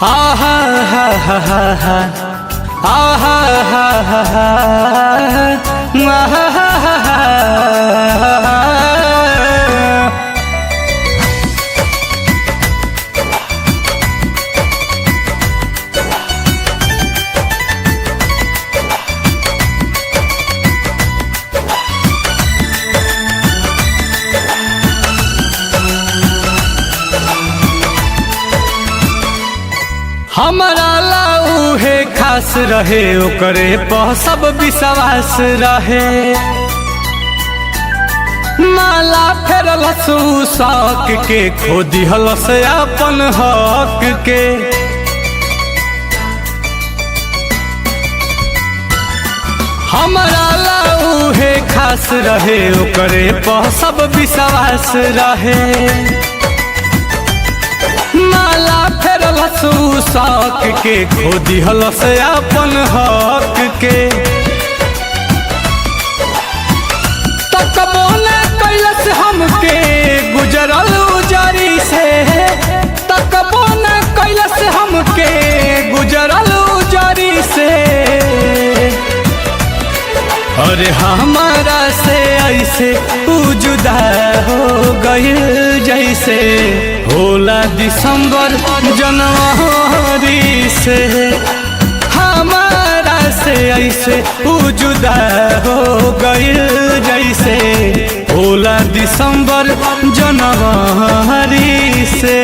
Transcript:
आहा हा हा हा हा आहा हा हा हा आहा हा हा हा। हमारा लाऊ है खास रहे ओकरे पर सब विश्वास रहे। माला फेरल शौक के खो दिहल से अपन हक के। हमारा लाऊ है खास रहे ओकरे पर सब विश्वास रहे। माला फेरल शौक के खो दिहल से अपन हक के। तकबो न कैलस हमके गुजरल उजरी से। तकबो न कैलस हमके गुजरल उजरी से। अरे हमारा से ऐसे जुदा हो गई जैसे होला दिसंबर जनवरी से। हमारा से ऐसे जुदा हो गई जैसे होला दिसंबर जनवरी से।